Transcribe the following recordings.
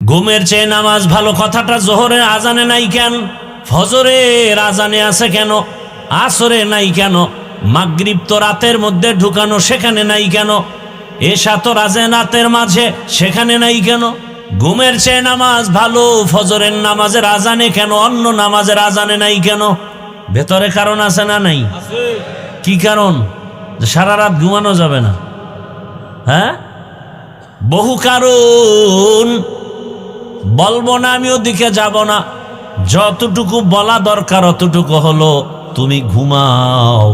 ঘুমের চেয়ে নামাজ ভালো কথাটা জোহরের আজানে নাই কেন? ফজরের আজানে আছে কেন? আসরে নাই কেন? মাগরিব তো রাতের মধ্যে ঢুকানো, সেখানে নাই কেন? এশা তো রাতের মাঝে, সেখানে নাই কেন? ঘুমের চেয়ে নামাজ ভালো ফজরের নামাজের আজানে কেন, অন্য নামাজের আজানে নাই কেন? ভেতরে কারণ আছে না নাই? কি কারণ? সারা রাত ঘুমানো যাবে না? হ্যাঁ, বহু কারণ, বলবো না, আমি ওদিকে যাব না। যতটুকু বলা দরকার অতটুকু হলো, তুমি ঘুমাও,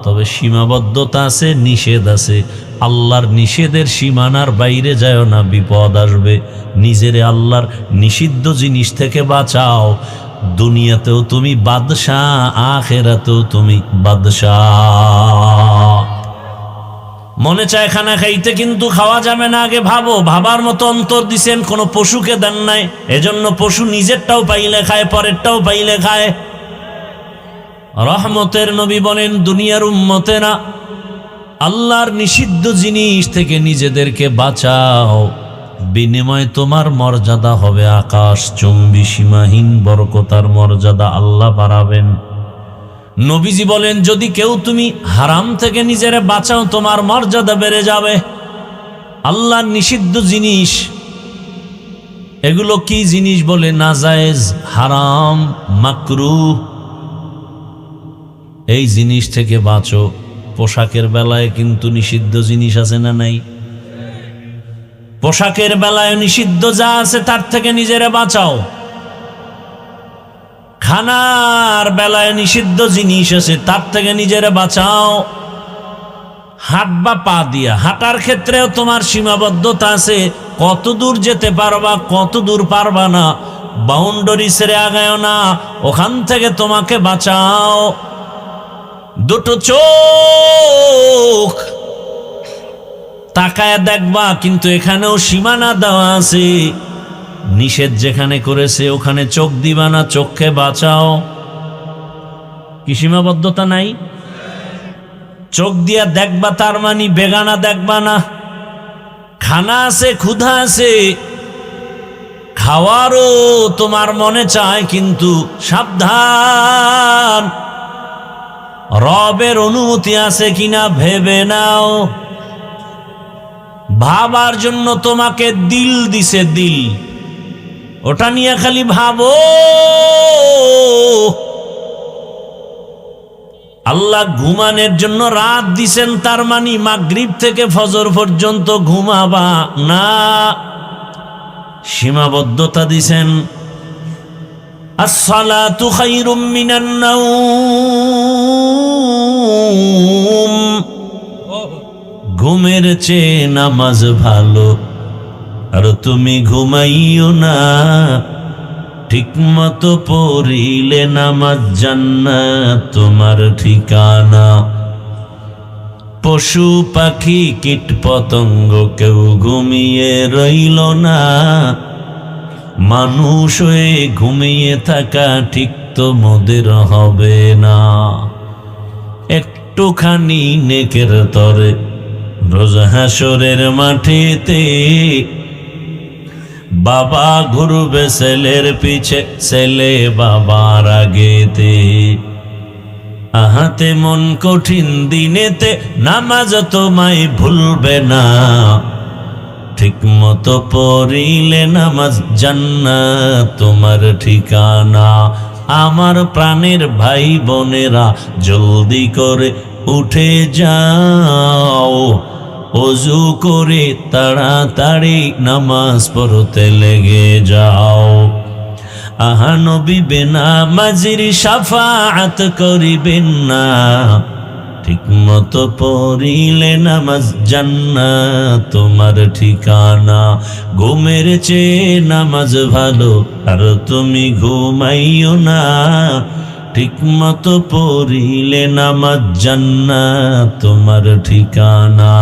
তবে সীমাবদ্ধতা আছে, নিষেধ আছে। আল্লাহর নিষেধের সীমানার বাইরে যায় না, বিপদ আসবে। নিজেরে আল্লাহর নিষিদ্ধ জিনিস থেকে বাঁচাও। দুনিয়াতেও তুমি বাদশাহ, আখিরাতেও তুমি বাদশাহ। মনে চায় খানা খাইতে, কিন্তু খাওয়া যাবে না। আগে ভাবো, ভাবার মতো অন্তর দিছেন, কোনো পশুকে দেন নাই। এজন্য পশু নিজেরটাও পাইলে খায়, পরেরটাও পাইলে খায়। রহমতের নবী বলেন, দুনিয়ার উম্মতেরা আল্লাহর নিষিদ্ধ জিনিস থেকে নিজেদেরকে বাঁচাও, বিনিময়ে তোমার মর্যাদা হবে আকাশ চুম্বি, সীমাহীন বরকতার মর্যাদা আল্লাহ বাড়াবেন। নবীজি বলেন, যদি কেউ তুমি হারাম থেকে নিজেরে বাঁচাও, তোমার মর্যাদা বেড়ে যাবে। আল্লাহর নিষিদ্ধ জিনিস, এগুলো কি জিনিস বলে? নাজায়েজ, হারাম, মাকরুহ, এই জিনিস থেকে বাঁচো। পোশাকের বেলায় কিন্তু নিষিদ্ধ জিনিস আছে না নাই? পোশাকের বেলায় নিষিদ্ধ যা আছে তার থেকে নিজেরে বাঁচাও। খানার বেলায় নিষিদ্ধ জিনিস আছে, তার থেকে নিজেরে বাঁচাও। হাঁটবা পা দিয়া, হাঁটার ক্ষেত্রেও তোমার সীমাবদ্ধতা আছে। কত দূর যেতে পারবা, কত দূর পারবা না, বাউন্ডারি ছেড়ে আগায় না, ওখান থেকে তোমাকে বাঁচাও। দুটো চোখ তাকায় দেখবা, কিন্তু এখানেও সীমানা দেওয়া আছে। নিষেধ যেখানে করেছে ওখানে চোখ দিবা না, চোখকে বাঁচাও। কি সীমাবদ্ধতা নাই? চোখ দিয়া দেখবা, তার মানে বেগানা দেখবা না। খানা আছে, ক্ষুধা আছে, খাওয়ারও তোমার মনে চায়, কিন্তু সাবধান, রবের অনুমতি আছে কিনা ভেবে নাও। ভাবার জন্য তোমাকে দিল দিছে, দিল, ওটা নিয়ে খালি ভাবো। আল্লাহ ঘুমানোর জন্য রাত দিছেন, তার মানে মাগরিব থেকে ফজর পর্যন্ত ঘুমাবা না, সীমাবদ্ধতা দিছেন। আসসালাতু খায়রুম মিনান নাওম, ঘুমের চেয়ে নামাজ ভালো। আর তুমি ঘুমাইও না, ঠিক মতো পড়িলে নামাজ জান্নাত তোমার ঠিকানা। পশু পাখি কীট পতঙ্গ কেউ ঘুমিয়ে রইল না, মানুষ হয়ে ঘুমিয়ে থাকা ঠিক তো মোদের হবে না। একটুখানি নেকের তরে রোজ হাসরের মাঠেতে, বাবা ঘুরবে ছেলের পিছে, ছেলে বাবার আগেতে। আহাতে মন কঠিন দিনেতে, নামাজ তোমায় ভুলবে না, ঠিক মতো পড়িলে নামাজ জান্নাত তোমার ঠিকানা। আমার প্রাণের ভাই বোনেরা, জলদি করে উঠে যাও, ওযু করে তাড়াতাড়ি নামাজ পড়তে লেগে যাও। আহা নবী বেনামাজির শাফাআত করিবেন না, ঠিক মতো পড়িলে নামাজ জান্নাত তোমার ঠিকানা। ঘুমের চেয়ে নামাজ ভালো, আর তুমি ঘুমাইও না, ঠিক মতো পড়িলে নামাজ জান্নাত তোমার ঠিকানা।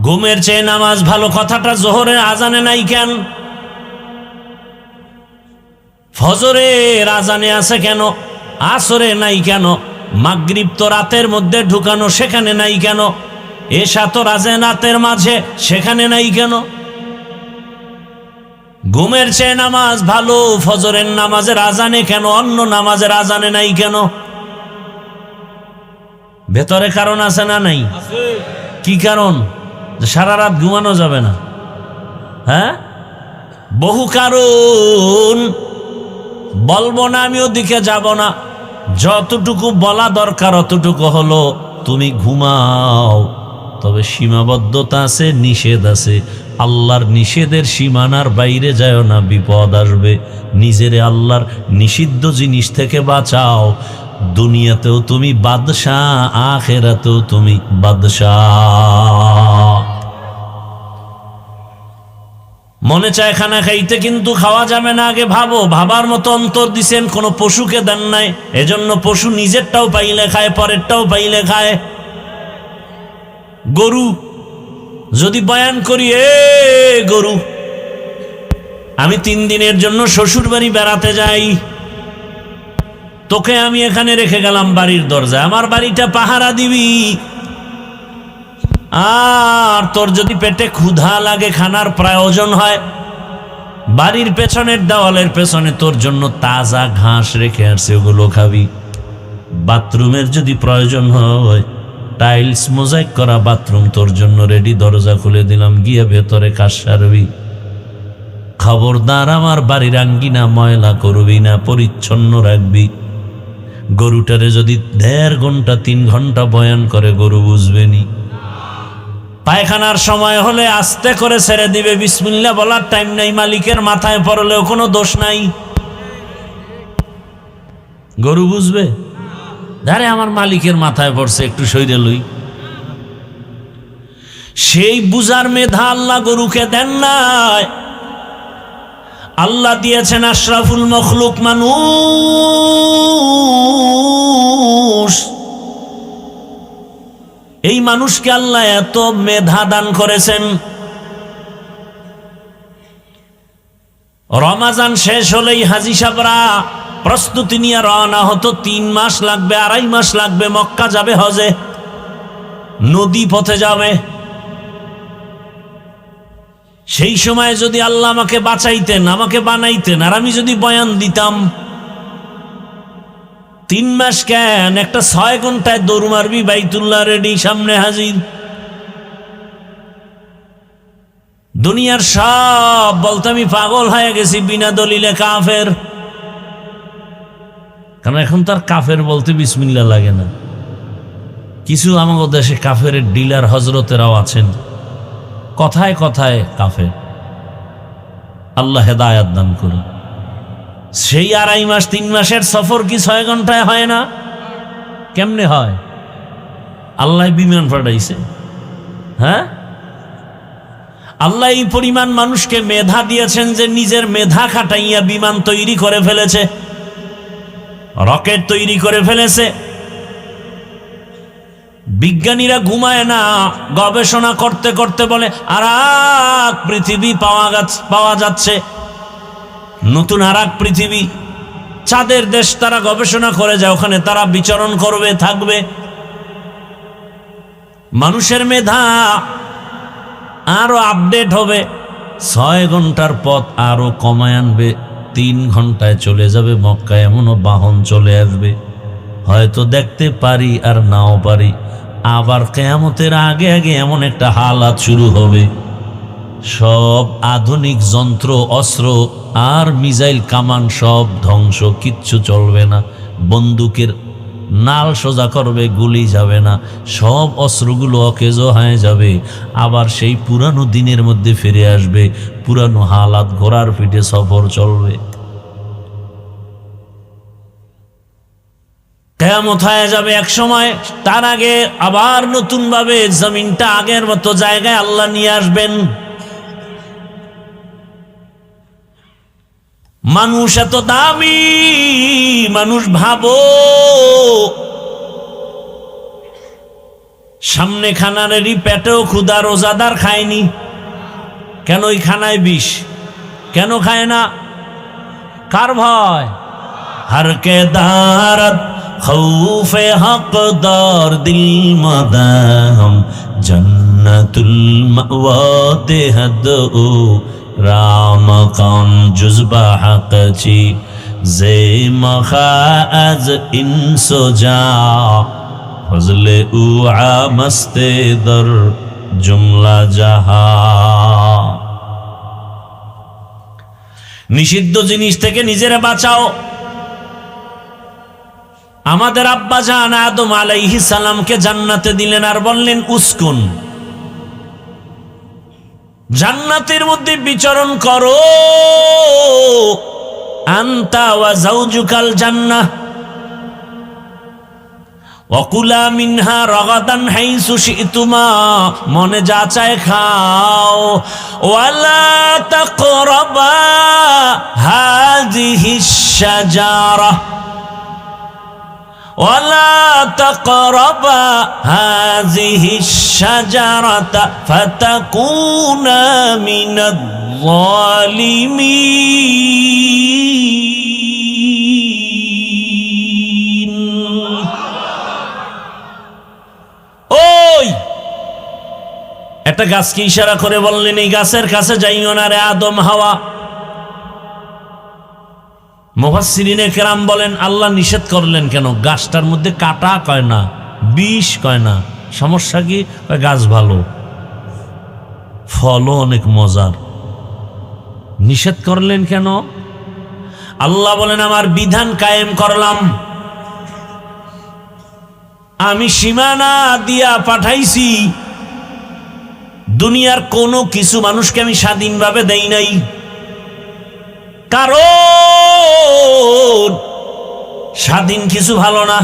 ঘুমের চেয়ে নামাজ ভালো কথাটা জোহরের আজানে নাই কেন? ফজরের আজানে আছে কেন? আসরে নাই কেন? মাগরিব তো রাতের মধ্যে ঢুকানো, সেখানে নাই কেন? এশা তো রাতের মাঝে, সেখানে নাই কেন? ঘুমের চেয়ে নামাজ ভালো। ফজরের নামাজের আজানে কেন, অন্য নামাজের আজানে নাই কেন? ভেতরে কারণ আছে না নাই? কি কারণ? সারা রাত ঘুমানো যাবে না? হ্যাঁ, বহু কারণ, বলবো না, আমি ওদিকে যাব না। যতটুকু বলা দরকার অতটুকু হলো, তুমি ঘুমাও, তবে সীমাবদ্ধতা আছে, নিষেধ আছে। আল্লাহর নিষেধের সীমানার বাইরে যায় না, বিপদ আসবে। নিজেরে আল্লাহর নিষিদ্ধ জিনিস থেকে বাঁচাও। দুনিয়াতেও তুমি বাদশাহ, আখিরাতেও তুমি বাদশাহ। মনে চায় খানা খাইতে, কিন্তু খাওয়া যাবে না। আগে ভাবো। ভাবার মতো অন্তর দিছেন, কোনো পশুকে দেন নাই। এজন্য পশু নিজেরটাও পাইলে খায়, পরেরটাও পাইলে খায়। গরু যদি বয়ান করি, গরু, আমি 3 দিনের জন্য শ্বশুর বাড়ি বেড়াতে যাই, তোকে আমি এখানে রেখে গেলাম বাড়ির দরজায়, আমার বাড়িটা পাহারা দিবি। আর তোর যদি পেটে ক্ষুধা লাগে, খানার প্রয়োজন হয়, বাড়ির পেছনের দেওয়ালের পেছনে তোর জন্য তাজা ঘাস রেখে আসছে, ওগুলো খাবি। বাথরুমের যদি প্রয়োজন হয়, টাইলস মোজাইক করা বাথরুম তোর জন্য রেডি, দরজা খুলে দিলাম, গিয়ে ভেতরে কাজ সারবি। খবরদার আমার বাড়ির আঙ্গিনা ময়লা করবি না, পরিচ্ছন্ন রাখবি। গরুটারে যদি 1.5 ঘন্টা 3 ঘন্টা বয়ান করে, গরু বুঝবেনি। পায়খানার সময় হলে আস্তে করে ছেড়ে দিবে, বিসমিল্লাহ বলার টাইম নাই। মালিকের মাথায় পড়লেও কোনো দোষ নাই, গরু বুঝবে। আরে আমার মালিকের মাথায় পড়ছে, একটু সইরে লই। সেই বুঝার মেধা আল্লাহ গরুকে দেন নাই। আল্লাহ দিয়েছেন আশরাফুল মখলুক মানুষ। এই মানুষকে আল্লাহ এত মেধা দান করেছেন। রমাজান শেষ হলেই হাজী সাহেবরা প্রস্তুতি নিয়ে রওনা হতো। 3 মাস লাগবে, 2.5 মাস লাগবে, মক্কা যাবে হজে, নদী পথে যাবে। সেই সময় যদি আল্লাহ আমাকে বাঁচাইতেন, আমাকে বানাইতেন, আর আমি যদি বয়ান দিতাম, 3 মাস কেন, একটা 6 ঘন্টায় দৌড় মারবি, বাইতুল্লাহ রেডি, সামনে হাজির। দুনিয়ার সব বলতে আমি পাগল হয়ে গেছি, বিনা দলিলে কাফের। কারণ এখন তার কাফের বলতে বিসমিল্লাহ লাগে না। কিছু আমাদের দেশে কাফের ডিলার হজরতেরাও আছেন, কথায় কথায় কাফের। আল্লাহ হেদায়াত দান করুন। সেই 2.5 মাস 3 মাসের সফর কি 6 ঘন্টায় হয় না? কেমনে হয়? আল্লাহ বিমান পাঠাইছে। হ্যাঁ, আল্লাহ এই পরিমাণ মানুষকে মেধা দিয়েছেন যে নিজের মেধা খাটাইয়া বিমান তৈরি করে ফেলেছে, রকেট তৈরি করে ফেলেছে। বিজ্ঞানীরা ঘুমায় না, গবেষণা করতে করতে বলে আর এক পৃথিবী পাওয়া যাচ্ছে, নতুন আর এক পৃথিবী। চাঁদের দেশ তারা গবেষণা করে যায়, ওখানে তারা বিচরণ করবে, থাকবে। মানুষের মেধা আরো আপডেট হবে, 6 ঘন্টার পথ আরো কমায় আনবে, 3 ঘন্টায় চলে যাবে মক্কা। এমনও বাহন চলে আসবে, হয়তো দেখতে পারি আর নাও পারি। আবার কিয়ামতের আগে আগে এমন একটা হালাত শুরু হবে, সব আধুনিক যন্ত্র অস্ত্র আর মিসাইল কামান সব ধ্বংস, কিচ্ছু চলবে না। বন্দুকের নাল সোজা করবে, গুলি যাবে না, সব অস্ত্রগুলো অকেজ হয়ে যাবে। আবার সেই পুরানো দিনের মধ্যে ফিরে আসবে, পুরানো হালাত, ঘোড়ার পিঠে সফর চলবে। কিয়ামত হয়ে যাবে এক সময়। তার আগে আবার নতুন ভাবে জমিনটা আগের মতো জায়গায় আল্লাহ নিয়ে আসবেন। মানুষ এত দামি, মানুষ ভাবো, সামনে খানারেরই পেটেও ক্ষুধা, রোজাদার খায়নি কেন? ওই খানায় বিষ কেন খায় না? কার ভয়? हर के दारत खौफे हकदार दिल मदाम जन्नतुल मवा देहदो رام کان جزبہ حق چی زی مخا از انسو جا فضل او عامست در জুমলা জাহা। নিষিদ্ধ জিনিস থেকে নিজেরা বাঁচাও। আমাদের আব্বা জান আদম আলাইহিস সালামকে জান্নাতে দিলেন আর বললেন উসকুন, জান্নাতের মধ্যে বিচরণ করো, আনতা ওয়া যাওজুকাল জান্নাহ ওয়াকুলা মিনহা রাগাদান হাইসু শিতুমা, মনে যা চায় খাও, ওয়ালা তাকরাবা হাযিহিশ শাজারা ওয়ালা তাকরাবা হাযিহিশ শাজারাতা ফাতাকুনা মিনাজ যালিমিন। ওই একটা গাছকে ইশারা করে বললেন এই গাছের কাছে যাইও না রে আদম হাওয়া। মুফাসসিরিনে কেরাম বলেন আল্লাহ নিষেধ করলেন কেন? গাছটার মধ্যে কাটা কয় না, বিষ কয় না, সমস্যা কি? গাছ ভালো, ফলও অনেক মজার। নিষেধ করলেন কেন? আল্লাহ বলেন আমার বিধান কায়েম করলাম, আমি সীমানা দিয়া পাঠাইছি, দুনিয়ার কোনো কিছু মানুষকে আমি স্বাধীনভাবে দেই নাই। কারণ স্বাধীন কিছু ভালো না।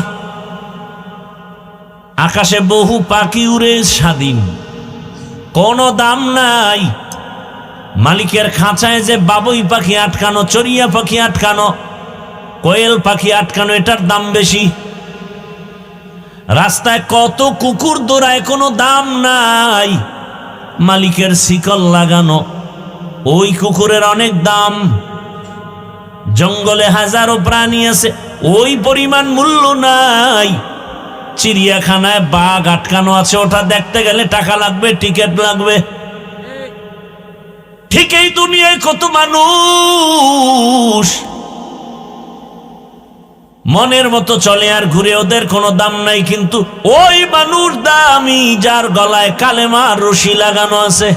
আকাশে বহু পাখি উড়ে স্বাধীন, কোনো দাম নাই। মালিকের খাঁচায় যে বাবুই পাখি আটকানো, চড়িয়া পাখি আটকানো, কোয়েল পাখি আটকানো, এটার দাম বেশি। রাস্তায় কত কুকুর দৌড়ায়, কোনো দাম নাই। মালিকের শিকল লাগানো, ওই কুকুরের অনেক দাম। জঙ্গলে হাজারো প্রাণী আছে, ওই পরিমাণ মূল্য নাই। চিড়িয়াখানায় বাঘ আটকানো আছে, ওটা দেখতে গেলে টাকা লাগবে, টিকিট লাগবে। ঠিক এই দুনিয়ায় কত মানুষ মনের মতো চলে আর ঘুরে, ওদের কোনো দাম নাই। কিন্তু ওই মানুষ দামি যার গলায় কালেমার রশি লাগানো আছে।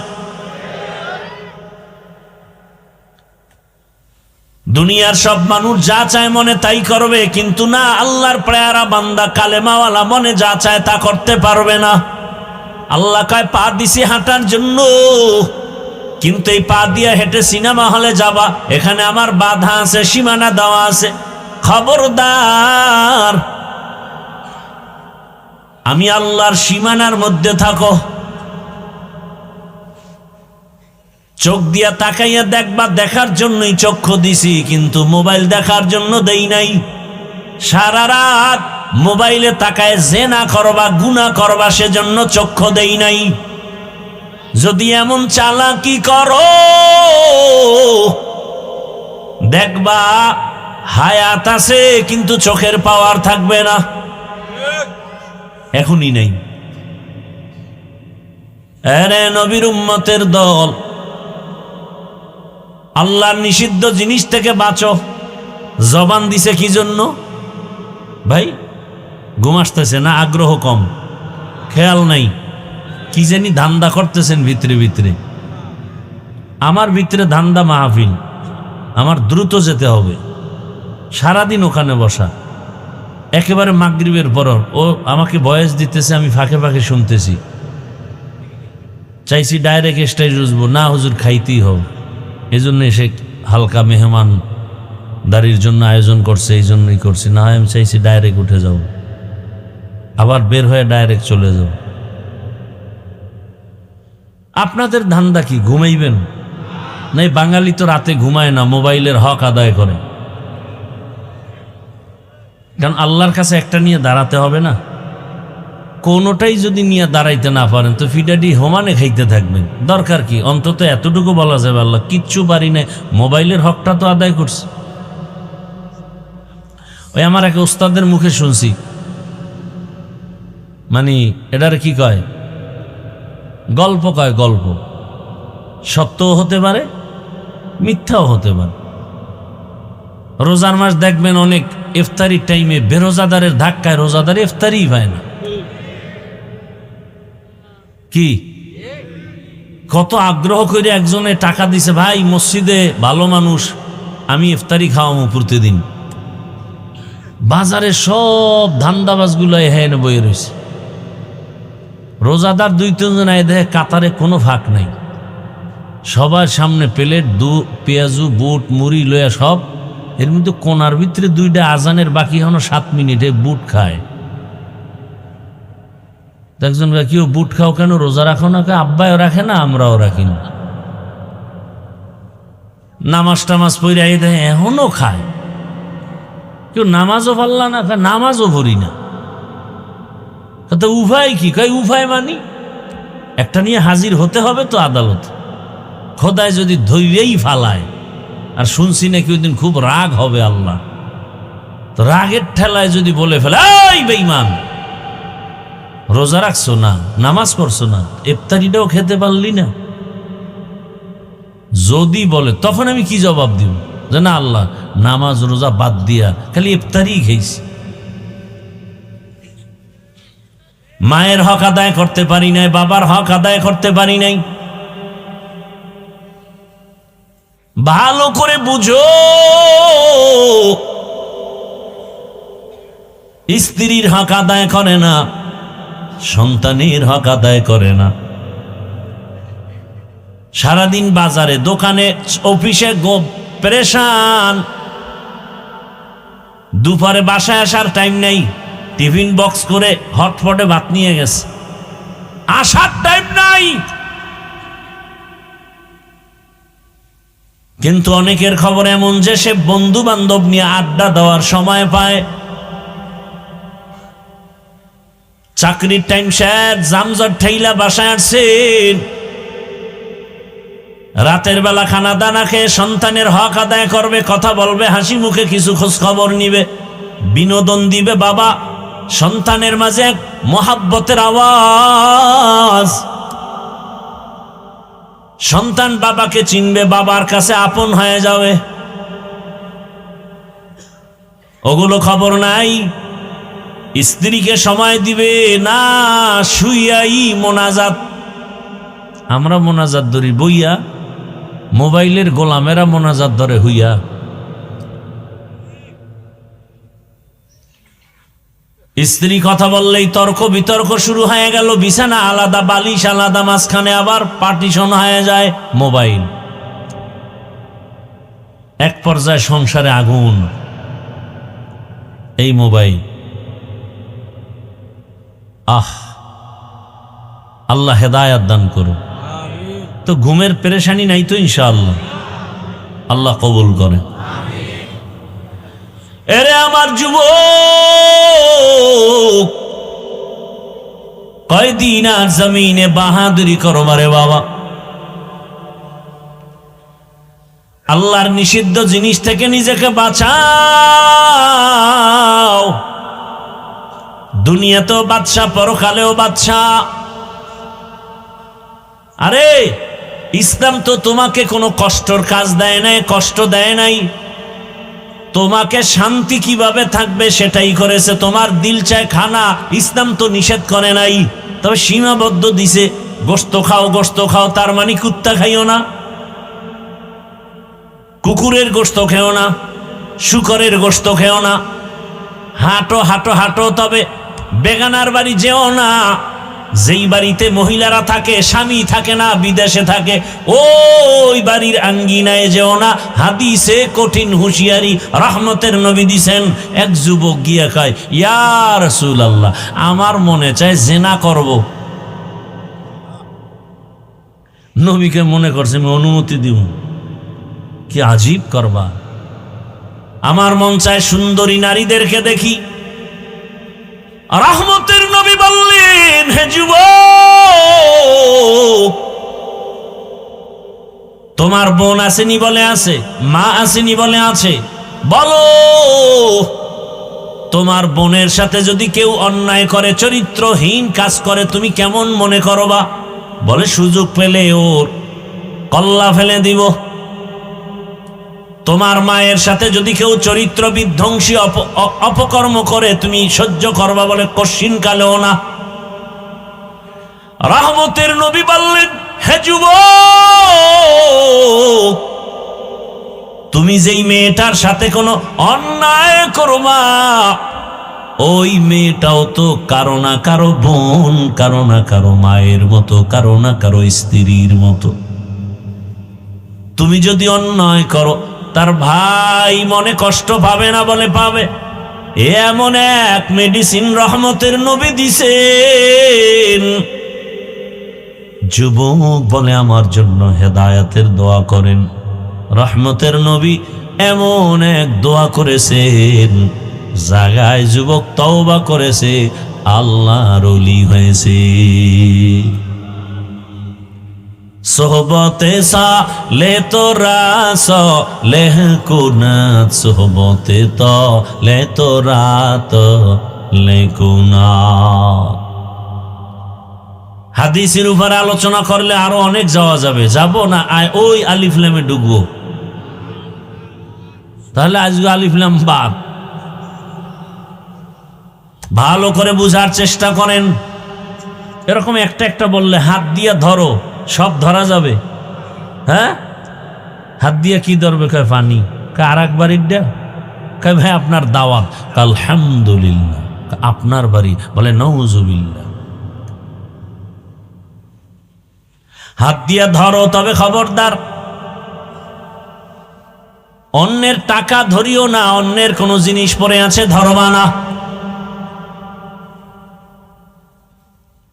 দুনিয়ার সব মানুষ যা চায় মনে তাই করবে, কিন্তু না, আল্লাহর প্রেয়ারা বান্দা কালেমাওয়ালা মনে যা চায় তা করতে পারবে না। আল্লাহ কয় পা দিছি হাঁটার জন্য, কিন্তু এই পা দিয়ে হেঁটে সিনেমা হলে যাবা, এখানে আমার বাধা আছে, সীমানা দেওয়া আছে। খবরদার, আমি আল্লাহর সীমানার মধ্যে থাকো। চোখ দিয়া তাকাইয়া দেখবা, দেখার জন্যই চক্ষু দিছি, কিন্তু মোবাইল দেখার জন্য দেই নাই। সারা রাত মোবাইলে তাকায় জেনা করবা, গুনাহ করবা, সেজন্য চক্ষু দেই নাই। যদি এমন চালাকি করো, দেখবা হায়াত আছে কিন্তু চোখের পাওয়ার থাকবে না, এখনই নেই। আরে নবীর উম্মতের দল, আল্লাহর নিষিদ্ধ জিনিস থেকে বাঁচো। জবান দিছে কি জন্য ভাই? ঘুম আসতেছে না? আগ্রহ কম, খেয়াল নাই, কি জানি ধান্দা করতেছেন ভিতরে ভিতরে। আমার ভিতরে ধান্দা মাহফিল, আমার দ্রুত যেতে হবে, সারাদিন ওখানে বসা। একেবারে মাগরিবের পর ও আমাকে ভয়েস দিতেছে, আমি ফাঁকে ফাঁকে শুনতেছি। চাইছি ডাইরেক্ট স্টেজ উঠবো, না হুজুর খাইতেই হোক, এই জন্য এসে হালকা মেহমান দাঁড়ির জন্য আয়োজন করছে, এই জন্যই করছি। না হয় আমি চাইছি ডাইরেক্ট উঠে যাও, আবার বের হয়ে ডাইরেক্ট চলে যাও। আপনাদের ধান্দা কি? ঘুমাইবেন? নাই, বাঙালি তো রাতে ঘুমায় না, মোবাইলের হক আদায় করে। কারণ আল্লাহর কাছে একটা নিয়ে দাঁড়াতে হবে না? কোনোটাই যদি নিয়ে দাঁড়াইতে না পারেন তো ফিডাডি হোমানে খাইতে থাকবেন। দরকার কি? অন্তত এতটুকু বলা যাবে আল্লাহ কিচ্ছু পারি না, মোবাইলের হকটা তো আদায় করছে। ওই আমার এক ওস্তাদের মুখে শুনছি, মানে এটার কি কয়, গল্প কয়, গল্প সত্যও হতে পারে মিথ্যাও হতে পারে। রোজার মাস দেখবেন অনেক ইফতারির টাইমে বেরোজাদারের ধাক্কায় রোজাদার ইফতারিই পায় না। কি কত আগ্রহ করে একজনে টাকা দিছে, ভাই মসজিদে ভালো মানুষ, আমি ইফতারি খাওয়াবো প্রতিদিন। বাজারে সব ধান্দাবাজগুলো এখানে বয়ে রয়েছে, রোজাদার 2-3 জন দেখে কাতারে কোনো ফাঁক নাই, সবার সামনে প্লেট, পেঁয়াজু, বুট, মুড়ি লইয়া সব। এর মধ্যে কোনার ভিতরে 2টা আজানের বাকি হলো 7 মিনিটে বুট খায়। একজন কেউ বুট খাও কেন, রোজা রাখো না? আব্বাও রাখে না, আমরাও রাখি না। নামাজ টামাজ পড়ে দেয় এখনো খায়। কেউ নামাজও পারলা না, নামাজও পড়ি না। তো উভয় কি কয়? উভয় মানি একটা নিয়ে হাজির হতে হবে তো আদালত। খোদায় যদি ধৈর্যই ফালায়, আর শুনছি নাকি ওই দিন খুব রাগ হবে আল্লাহ, তো রাগের ঠেলায় যদি বলে ফেলে, এই বেঈমান, রোজা রাখছো না, নামাজ পড়ছো না, ইফতারিটাও খেতে পারলি না, যদি বলে, তখন আমি কি জবাব দিব? যে না আল্লাহ, নামাজ রোজা বাদ দিয়া খালি ইফতারি খেয়েছি, মায়ের হক আদায় করতে পারি নাই, বাবার হক আদায় করতে পারি নাই। ভালো করে বুঝো, স্ত্রীর হক আদায় করে না, সন্তানের হক আদায় করে না। সারাদিন বাজারে, দোকানে, অফিসে পেরেশান, দুপুরে বাসায় আসার টাইম নেই, টিফিন বক্স করে হটপটে ভাত নিয়ে গেছে, আসার টাইম নাই। কিন্তু অনেকের খবর এমন যে সে বন্ধু বান্ধব নিয়ে আড্ডা দেওয়ার সময় পায়, চাকরির টাইম শেষ, জামজট ঠেইলা বাসায় আসছেন, রাতের বেলা খানা দানা খেয়ে সন্তানের হক আদায় করবে, কথা বলবে, হাসি মুখে কিছু খোঁজ খবর নিবে, বিনোদন দিবে। বাবা, সন্তানের মাঝে এক মহাব্বতের আওয়াজ, সন্তান বাবাকে চিনবে, বাবার কাছে আপন হয়ে যাবে, ওগুলো খবর নাই। স্ত্রীকে সময় দিবে না, শুইয়াই মোনাজাত। আমরা মোনাজাত ধরি বইয়া, মোবাইলের গোলামেরা মোনাজাত ধরে হইয়া। স্ত্রী কথা বললেই তর্ক বিতর্ক শুরু হয়ে গেল, বিছানা আলাদা, বালিশ আলাদা, মাঝখানে আবার পার্টিশন হয়ে যায় মোবাইল। এক পর্যায়ে সংসারে আগুন, এই মোবাইল। আল্লাহ হেদায়াত দান করুন। তো ঘুমের পেরেশানি নাই তো? ইনশাআল্লাহ আল্লাহ কবুল করে। এরে আমার যুবক, কয়দিন আর জমিনে বাহাদুরি করবারে বাবা। আল্লাহর নিষিদ্ধ জিনিস থেকে নিজেকে বাঁচাও। দুনিয়াতেও বাদশা, পরকালেও বাদশা। আরে ইসলাম তো তোমাকে কোনো কষ্টর কাজ দেয় নাই, কষ্ট দেয় নাই, তোমাকে শান্তি কিভাবে থাকবে সেটাই করেছে। তোমার দিল চায় খানা, ইসলাম তো নিষেধ করে নাই, তবে সীমাবদ্ধ দিছে। গোশত খাও, গোশত খাও, তার মানে কুত্তা খাইও না, কুকুরের গোশত খেও না, শুকরের গোশত খেও না। হাঁটো হাঁটো হাঁটো, তবে বেগানার বাড়ি যেও না। যেই বাড়িতে মহিলারা থাকে, স্বামী থাকে না, বিদেশে থাকে, ওই বাড়ির আঙ্গিনায় যেও না। হাদিসে কঠিন হুঁশিয়ারি রহমতের নবী দিছেন। এক যুবক গিয়া কয়, ইয়া রাসূলুল্লাহ, আমার মনে চায় জেনা করব। নবীকে মনে করছে আমি অনুমতি দিব। কি আজীব করবা, আমার মন চায় সুন্দরী নারীদেরকে দেখি। রহমতের নবী বললেন, হে যুবক, তোমার বোন আসেনি বলে আছে, মা আসেনি বলে আছে, বলো তোমার বোনের সাথে যদি কেউ অন্যায় করে, চরিত্রহীন কাজ করে, তুমি কেমন মনে করবা? বলে সুযোগ পেলে ওর কল্লা ফেলে দিব। তোমার মায়ের সাথে যদি কেউ চরিত্র বিধ্বংসী অপকর্ম করে তুমি সহ্য করবা বলে কশ্চিন কালেও না। রহমতের নবী বললেন, হে যুবক, তুমি যেই মেয়েটার সাথে কোনো অন্যায় করবা ওই মেয়েটাও তো কারো না কারো বোন, কারো না কারো মায়ের মতো, কারো না কারো স্ত্রীর মতো। তুমি যদি অন্যায় করো তার ভাই মনে কষ্ট পাবে না বলে পাবে। এমন এক মেডিসিন রহমতের নবী দিছেন। যুবক বলে আমার জন্য হেদায়েতের দোয়া করেন। রহমতের নবী এমন এক দোয়া করেছেন, জাগায় যুবক তওবা করেছে, আল্লাহর ওলি হয়েছে। সোহবতে সালে তোরা লেহ কুনাত, সোহবতে তো লে তোরা তো লে কুনাত। হাদিসের উপর আলোচনা করলে আরো অনেক যাওয়া যাবে, যাব না, ওই আলিফ লামে ঢুকবো, তাহলে আজকে আলিফ লাম বাদ। ভালো করে বুঝার চেষ্টা করেন। এরকম একটা একটা বললে হাত দিয়ে ধরো, সব ধরা যাবে। হ্যাঁ, হাত দিয়ে কি ধরবে? কয় পানি। আর একবার ইডা কয় ভাই আপনার দাওয়াত। আলহামদুলিল্লাহ। আপনার বাড়ি? বলে নাউজুবিল্লাহ। হাত দিয়ে ধরো, তবে খবরদার অন্যের টাকা ধরিও না, অন্যের কোনো জিনিস পড়ে আছে ধরবা না।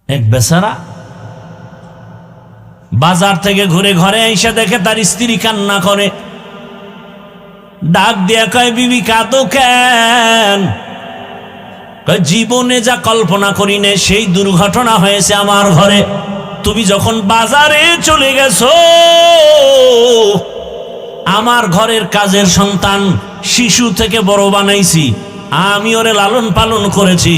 এক বেচারা বাজার থেকে ঘুরে ঘরে এসে দেখে তার স্ত্রী কান্না করে। ডাক দিয়া কয়, বিবি কাঁদো কেন? কয়, জীবনে যা কল্পনা করি না সেই দুর্ঘটনা হয়েছে আমার ঘরে। তুমি যখন বাজারে চলে গেছো, আমার ঘরের কাজের সন্তান শিশু থেকে বড় বানাইছি, আমি ওরে লালন পালন করেছি,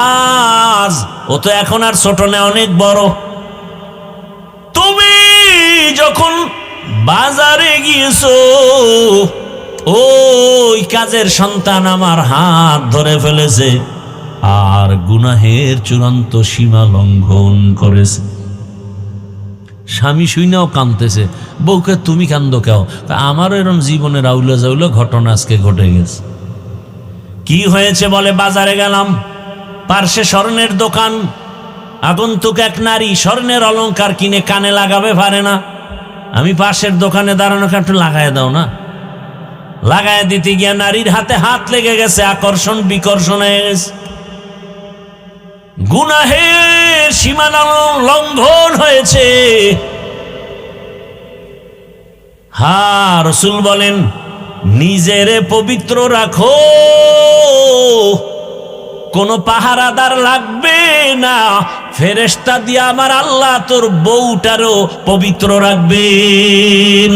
আজ ও তো এখন আর ছোট না, অনেক বড়। তুমি যখন বাজারে গিয়েছো, ওই কাজের সন্তান আমার হাত ধরে ফেলেছে আর গুনাহের চূড়ান্ত সীমা লঙ্ঘন করেছে। স্বামী শুইনাও কাঁদতেছে, বউকে তুমি কান্দো কেউ? আমারও এরকম জীবনের আউলা জাউলা ঘটনা আজকে ঘটে গেছে। কি হয়েছে? বলে বাজারে গেলাম, পার্শ্বে স্বর্ণের দোকান, আগন্তুক এক নারী স্বর্ণের অলংকার কিনে কানে লাগাবে পারে না। আমি পাশের দোকানে দাঁড়ানো, একটু লাগায় দাও না। লাগায় দিতে গিয়া নারীর হাতে হাত লেগে গেছে, আকর্ষণ বিকর্ষণ হয়ে গেছে, গুনাহের সীমানা লঙ্ঘন হয়েছে। হ্যাঁ, রাসূল বলেন, নিজেরে পবিত্র রাখো, কোনো পাহারাদার লাগবে না, ফেরেশতা দিয়ে আমার আল্লাহ তোর বউটারও পবিত্র রাখবেন।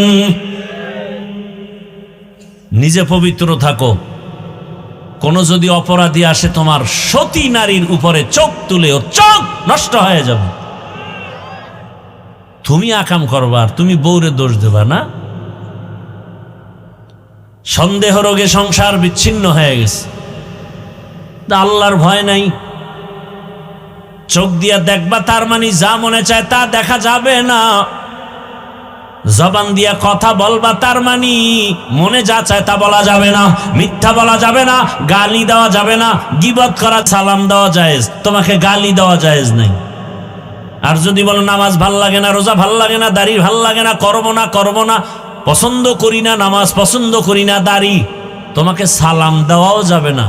নিজে পবিত্র থাকো। কোন যদি অপরাধী আসে তোমার সতী নারীর উপরে চোখ তুলে ওর চোখ নষ্ট হয়ে যাবে। তুমি আকাম করবার, তুমি বউরে দোষ দেবা না। সন্দেহ রোগে সংসার বিচ্ছিন্ন হয়ে গেছে, আল্লাহর ভয় নাই। চোখ দিয়া দেখবা, তার মানে যা মনে চায় তা দেখা যাবে না। জবান দিয়া কথা বলবা, তার মানে মনে যা চায় তা বলা যাবে না। মিথ্যা বলা যাবে না, গালি দেওয়া যাবে না, গীবত করা, সালাম দেওয়া জায়েজ, তোমাকে গালি দেওয়া জায়েজ নেই। আর যদি বলো নামাজ ভাল লাগে না, রোজা ভাল লাগে না, দাড়ি ভাল লাগে না, করবো না, পছন্দ করি না নামাজ, পছন্দ করি না দাড়ি, তোমাকে সালাম দেওয়াও যাবে না।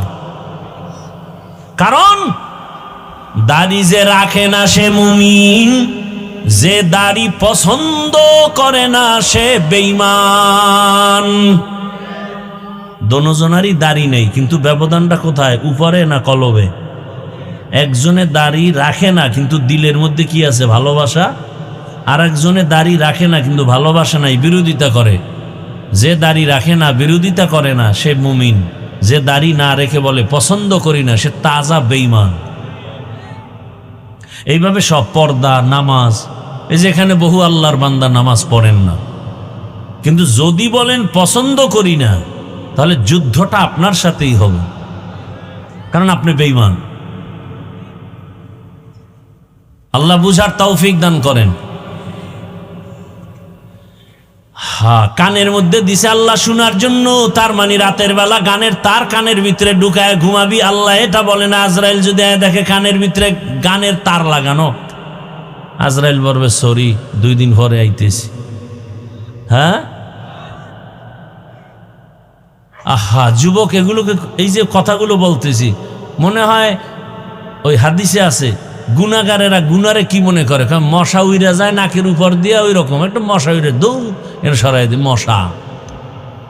কারণ দাড়ি যে রাখে না সে মুমিন, যে দাড়ি পছন্দ করে না সে বেঈমান। দোনোজনারই দাড়ি নেই, কিন্তু ব্যবধানটা কোথায়? উপরে না কলবে? একজনে দাড়ি রাখে না কিন্তু দিলের মধ্যে কি আছে? ভালোবাসা। আর একজনে দাড়ি রাখে না কিন্তু ভালোবাসা নাই, বিরোধিতা করে। যে দাড়ি রাখে না, বিরোধিতা করে না, সে মুমিন। যে দাড়ি না রেখে বলে পছন্দ করি না, সে তাজা বেঈমান। এইভাবে সব পর্দা, নামাজ, এই যে এখানে বহু আল্লাহর বান্দা নামাজ পড়েন না, কিন্তু যদি বলেন পছন্দ করি না, তাহলে যুদ্ধটা আপনার সাথেই হবে, কারণ আপনি বেঈমান। আল্লাহ বুঝার তৌফিক দান করেন। হ্যাঁ, কানের মধ্যে দিছে আল্লাহ শোনার জন্য, তার মানে রাতের বেলা গানের তার কানের ভিতরে ঢুকায় ঘুমাবি। আল্লাহ এটা বলে না। আজরাইল যদি দেখে কানের ভিতরে গানের তার লাগানো, আজরাইল বলবে সরি, 2 দিন পরে আইতেছি। হ্যাঁ, আহা যুবক, এগুলোকে এই যে কথাগুলো বলতেছি, মনে হয় ওই হাদিসে আছে গুনাগারেরা গুনারে কি মনে করে, মশা উইরা যায় নাকের উপর দিয়ে, ওই রকম একটা মশা উইরে দৌড় এটা সরাই দি মশা।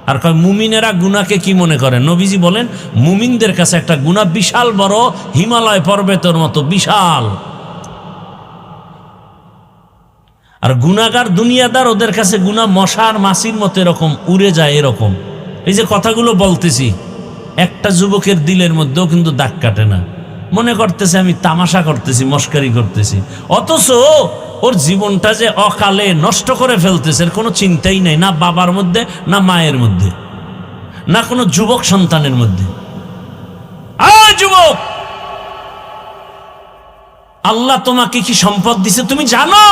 আর কয় মুমিনেরা গুনাকে কি মনে করে? নবীজি বলেন মুমিনদের কাছে একটা গুনাহ বিশাল বড়, হিমালয় পর্বতের মতো বিশাল। আর গুনাহগার দুনিয়াদার, ওদের কাছে গুনাহ মশার মাছির মতো এরকম উড়ে যায়। এরকম এই যে কথাগুলো বলতেছি, একটা যুবকের দিলের মধ্যেও কিন্তু দাগ কাটে না, মনে করতেছে আমি তামাশা করতেছি, মস্কারি করতেছি, অথচ ওর জীবনটা যে অকালে নষ্ট করে ফেলতেছে এর কোনো চিন্তাই নাই, না বাবার মধ্যে, না মায়ের মধ্যে, না কোনো যুবক সন্তানের মধ্যে। যুবক, আল্লাহ তোমাকে কি সম্পদ দিছে তুমি জানো?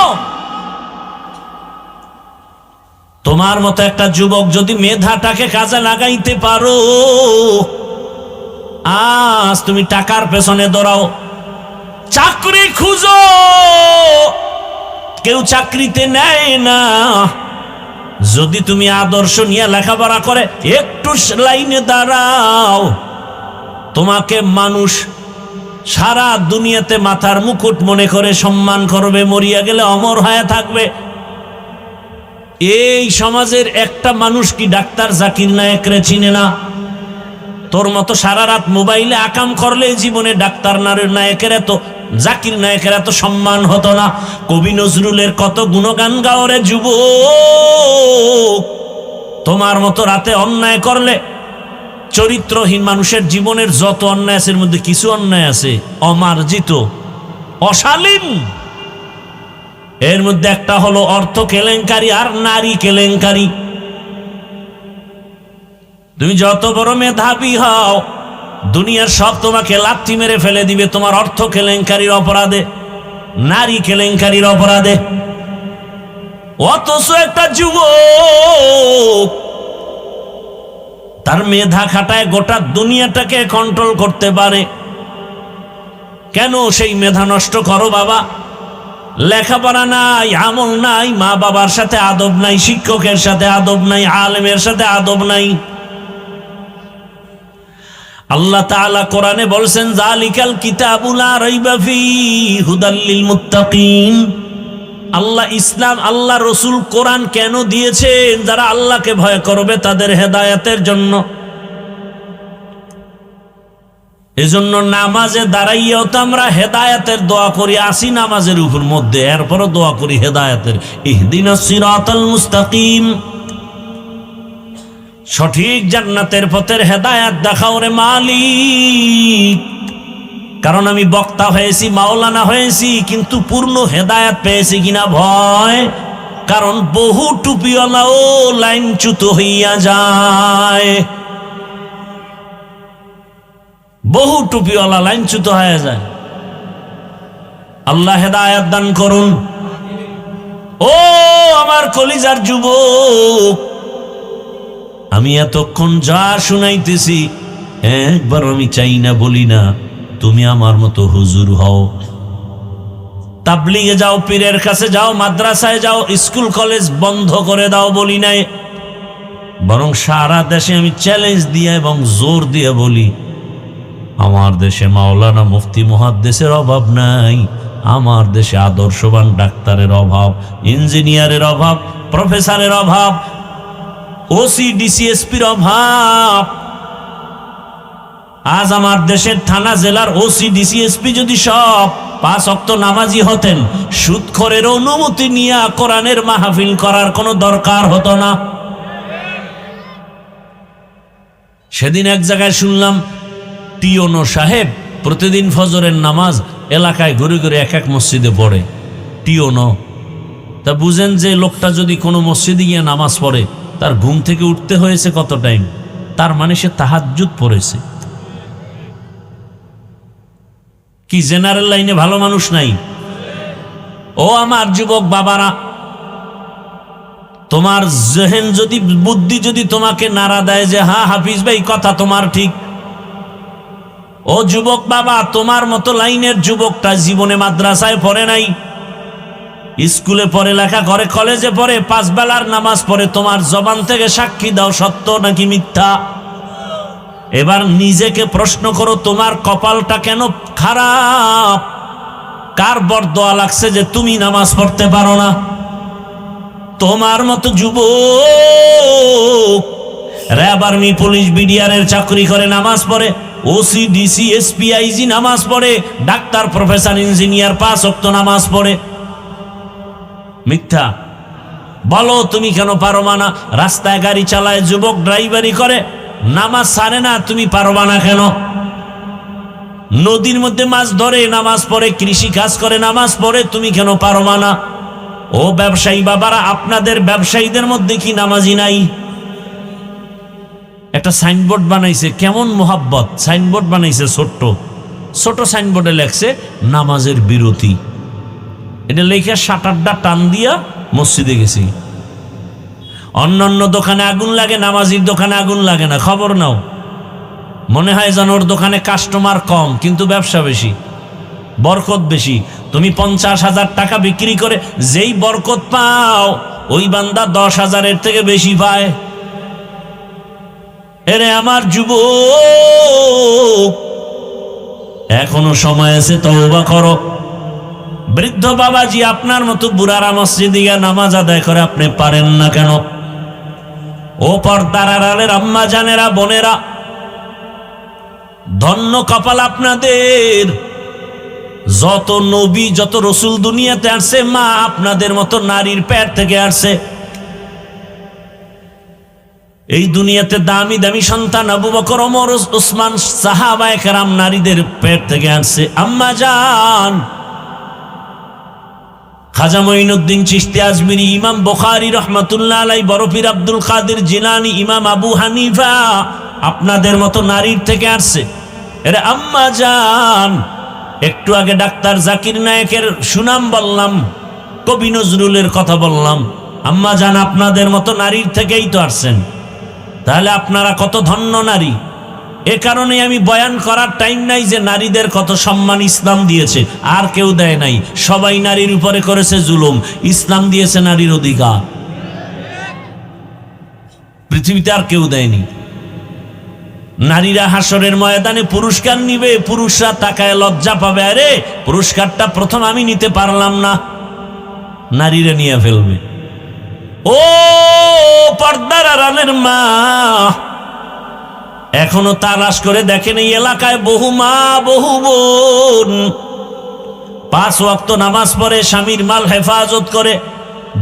তোমার মতো একটা যুবক যদি মেধাটাকে কাজে লাগাইতে পারো, আজ তুমি টাকার পেছনে দৌড়াও, চাকরি খুঁজো, কেউ চাকরিতে নেয় না। যদি তুমি আদর্শ নিয়ে লেখাপড়া করে একটু লাইনে দাঁড়াও, তোমাকে মানুষ সারা দুনিয়াতে মাথার মুকুট মনে করে সম্মান করবে, মরিয়া গেলে অমর হয়ে থাকবে। এই সমাজের একটা মানুষ কি ডাক্তার জাকির নায়েকরে চিনে না? তোর মতো সারা রাত মোবাইলে আকাম করলে জীবনে ডাক্তার নায়কের এত, জাকির নায়কের এত সম্মান হতো না। কবি নজরুলের কত গুণগান গাওরে যুবক, তোমার মতো রাতে অন্যায় করলে, চরিত্রহীন মানুষের জীবনের যত অন্যায় আছে এর মধ্যে কিছু অন্যায় আছে অমার্জিত, অশালীন। এর মধ্যে একটা হলো অর্থ কেলেঙ্কারি আর নারী কেলেঙ্কারি। তুমি যত বড় মেধাবী হও, দুনিয়ার সব তোমাকে লাথি মেরে ফেলে দিবে তোমার অর্থ কেলেঙ্কারির অপরাধে, নারী কেলেঙ্কারির অপরাধে। অথচ একটা যুবক তার মেধা খাটায় গোটা দুনিয়াটাকে কন্ট্রোল করতে পারে। কেন সেই মেধা নষ্ট করো বাবা? লেখাপড়া নাই, আমল নাই, মা বাবার সাথে আদব নাই, শিক্ষকের সাথে আদব নাই, আলেমের সাথে আদব নাই। আল্লাহ তাআলা কোরআনে বলছেন যালিকাল কিতাবু লা রাইবা ফীহি হুদাল লিল মুত্তাকিন। আল্লাহ ইসলাম, আল্লাহ রসুল কোরআন কেন দিয়েছেন? যারা আল্লাহকে ভয় করবে তাদের হেদায়েতের জন্য। এজন্য নামাজে দাঁড়াইয়াও তো আমরা হেদায়েতের দোয়া করি, আসি নামাজের উপর মধ্যে, এরপরও দোয়া করি হেদায়েতের, ইহদিনাস সিরাতাল মুস্তাকিম, সঠিক জান্নাতের পথের হেদায়েত দেখাও রে মালিক। কারণ আমি বক্তা হয়েছি, মাওলানা হয়েছি, কিন্তু পূর্ণ হেদায়েত পেয়েছি কিনা ভয়। কারণ বহু টুপিওয়ালাও লাইনচ্যুত হইয়া যায়, বহু টুপিওয়ালা লাইনচ্যুত হয়ে যায়। আল্লাহ হেদায়েত দান করুন। ও আমার কলিজার যুবক, আমি এতক্ষণ যা শুনাইতেছি একবার আমি চাই না, বলি না তুমি আমার মতো হুজুর হও, তাবলিগে যাও, পীরের কাছে যাও, মাদ্রাসায় যাও, স্কুল কলেজ বন্ধ করে দাও বলি নাই। বরং সারা দেশে আমি চ্যালেঞ্জ দিয়ে এবং জোর দিয়ে বলি, আমার দেশে মাওলানা মুফতি মুহাদ্দিসের অভাব নাই, আমার দেশে আদর্শবান ডাক্তারের অভাব, ইঞ্জিনিয়ারের অভাব, প্রফেসরের অভাব, ওসি ডিসিএসপির অভাব। আজ আমার দেশের থানা জেলার ওসি ডিসিএসপি যদি সব 5 ওয়াক্ত নামাজি হতেন, সুদখোরের অনুমতি নিয়ে কোরআনের মাহফিল করার কোনো দরকার হতো না। সেদিন এক জায়গায় শুনলাম টিওনো সাহেব প্রতিদিন ফজরের নামাজ এলাকায় ঘুরে ঘুরে এক এক মসজিদে পড়ে। টিওনো, তা বুঝেন যে লোকটা যদি কোনো মসজিদে গিয়ে নামাজ পড়ে তার ঘুম থেকে উঠতে হয়েছে কত টাইম, তার মানে সে তাহাজ্জুদ পড়েছে। কি জেনারেল লাইনে ভালো মানুষ নাই? ও আমার যুবক বাবারা, তোমার জেহেন যদি, বুদ্ধি যদি তোমাকে নাড়া দেয় যে হ্যাঁ হাফিজ ভাই কথা তোমার ঠিক, ও যুবক বাবা, তোমার মতো লাইনের যুবকটা জীবনে মাদ্রাসায় পড়ে নাই, স্কুলে পড়ে, লেখা করে, কলেজে পড়ে, 5 বেলার নামাজ পড়ে, তোমার জবান থেকে সাক্ষী দাও সত্য নাকি মিথ্যা। এবার নিজেকে প্রশ্ন করো, তোমার কপালটা কেন খারাপ? কার বরদোয়া লাগছে যে তুমি নামাজ পড়তে পারো না? তোমার মতো যুবক র্যাব, আর্মি, পুলিশ, বিডিআরের চাকরি করে, নামাজ পড়ে, ওসি, ডিসি, এসপি, আইজি নামাজ পড়ে, ডাক্তার, প্রফেসর, ইঞ্জিনিয়ার 5 ওয়াক্ত নামাজ পড়ে। মিথ্যা বলো, তুমি কেন পারবা না? রাস্তায় গাড়ি চালায় যুবক, ড্রাইভারি করে, নামাজ ছাড়ে না, তুমি পারবা না কেন? নদীর মধ্যে মাছ ধরে নামাজ পড়ে, কৃষি কাজ করে নামাজ পড়ে, তুমি কেন পারবা না? ও ব্যবসায়ী বাবারা, আপনাদের ব্যবসায়ীদের মধ্যে কি নামাজি নাই? একটা সাইনবোর্ড বানাইছে, কেমন মোহাব্বত, সাইনবোর্ড বানাইছে ছোট্ট ছোট, সাইনবোর্ডে লেখছে নামাজের বিরতি। এটা লেখা শাটারটা টান দিয়া মসজিদে গেছি। অন্যান্য দোকানে আগুন লাগে, নামাজির দোকানে আগুন লাগে না। খবর নাও, মনে হয় যেন ওর দোকানে কাস্টমার কম কিন্তু ব্যবসা বেশি, বরকত বেশি। তুমি 50,000 টাকা বিক্রি করে যেই বরকত পাও, ওই বান্দা 10,000-এর থেকে বেশি পায়। এরে আমার যুবক, এখনো সময় আছে, তওবা করো। বৃদ্ধ বাবাজি, আপনার মতো বুড়ারা মসজিদে গিয়ে নামাজ আদায় করে, আপনি পারেন না কেন? ও পর্দার আড়ালের আম্মা জানেরা, বোনেরা, ধন্য কপাল আপনাদের। যত নবী, যত রসুল দুনিয়াতে আসছে, মা আপনাদের মতো নারীর পেট থেকে আসছে। এই দুনিয়াতে দামি দামি সন্তান আবু বকর, ওমর, উসমান, সাহাবায়ে কেরাম নারীদের পেট থেকে আসছে। আম্মা জান খাজা মঈনুদ্দিন চিশতি আজমিরি, ইমাম বুখারী রহমাতুল্লাহ আলাইহি, বড় পীর আব্দুল কাদের জিলানী, ইমাম আবু হানিফা আপনাদের মতো নারীর থেকে আসছে। এরে আম্মা জান, একটু আগে ডাক্তার জাকির নায়েকের সুনাম বললাম, কবি নজরুলের কথা বললাম। আম্মা জান, আপনাদের মতো নারীর থেকেই তো আসছেন। তাহলে আপনারা কত ধন্য নারী। এ কারণে আমি বয়ান করার টাইম নাই যে নারীদের কত সম্মান ইসলাম দিয়েছে, আর কেউ দেয় নাই। সবাই নারীর উপরে করেছে জুলুম, ইসলাম দিয়েছে নারীর অধিকার, পৃথিবীতে আর কেউ দেয়নি। নারীরা হাসরের ময়দানে পুরস্কার নিবে, পুরুষরা তাকায় লজ্জা পাবে, আরে পুরস্কারটা প্রথম আমি নিতে পারলাম না, নারীরা নিয়ে ফেলবে। ও পর্দার আড়ালের মা, এখনো তালাশ করে দেখেন এই এলাকায় বহু মা, বহু বোন 5 ওয়াক্ত নামাজ পড়ে, স্বামীর মাল হেফাজত করে,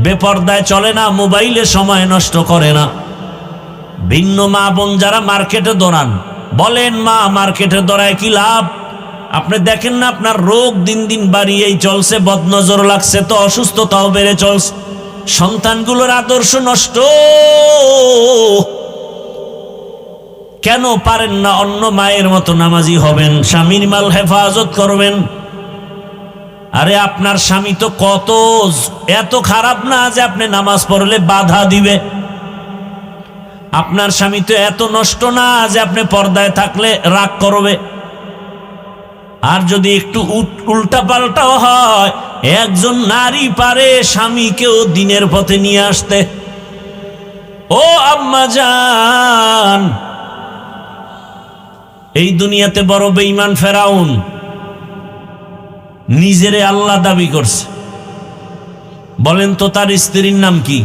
বেপর্দায় চলে না, মোবাইলে সময় নষ্ট করে না। ভিন্ন মা বোন যারা মার্কেটে দৌড়ান, বলেন মা মার্কেটে দৌড়ায় কি লাভ? আপনি দেখেন না আপনার রোগ দিন দিন বাড়িয়েই চলছে, বদনজর লাগছে তো, অসুস্থতাও বেড়ে চলছে, সন্তানগুলোর আদর্শ নষ্ট। কেন পারেন না অন্য মায়ের মতো নামাজি হবেন, স্বামীর মাল হেফাজত করবেন? আরে আপনার স্বামী তো কত এত খারাপ না যে আপনি নামাজ পড়লে বাধা দিবে। আপনার স্বামী তো এত নষ্ট না যে আপনি পর্দায় থাকলে রাগ করবে। আর যদি একটু উল্টা পাল্টাও হয়, একজন নারী পারে স্বামীকেও দিনের পথে নিয়ে আসতে। ও আম্মা জান, এই দুনিয়াতে বড় বেঈমান ফেরাউন নিজেরে আল্লাহ দাবি করছে। বলেন তো তার স্ত্রীর নাম কি?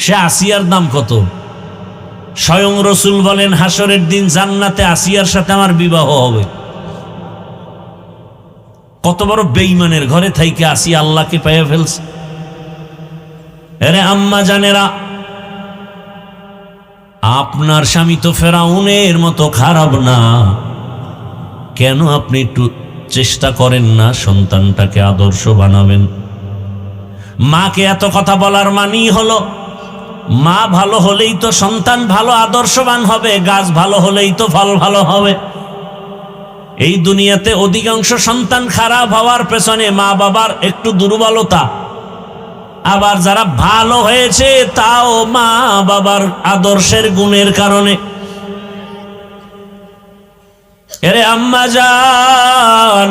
সে আসিয়ার দাম কত? স্বয়ং রসুল বলেন হাসরের দিন জান্নাতে আসিয়ার সাথে আমার বিবাহ হবে। কত বড় বেঈমানের ঘরে থাইকে আসিয়া আল্লাহকে পেয়ে ফেলছে। আরে আম্মা জানেরা, আপনার স্বামী তো ফেরাউনের মতো খারাপ না, কেন আপনি একটু চেষ্টা করেন না সন্তানটাকে আদর্শ বানাবেন? মাকে এত কথা বলার মানেই হলো মা ভালো হলেই তো সন্তান ভালো আদর্শবান হবে, গাছ ভালো হলেই তো ফল ভালো হবে। এই দুনিয়াতে অধিকাংশ সন্তান খারাপ হওয়ার পেছনে মা বাবার একটু দুর্বলতা, আবার যারা ভালো হয়েছে তাও মা বাবার আদর্শের গুণের কারণে। এরে আম্মা জান,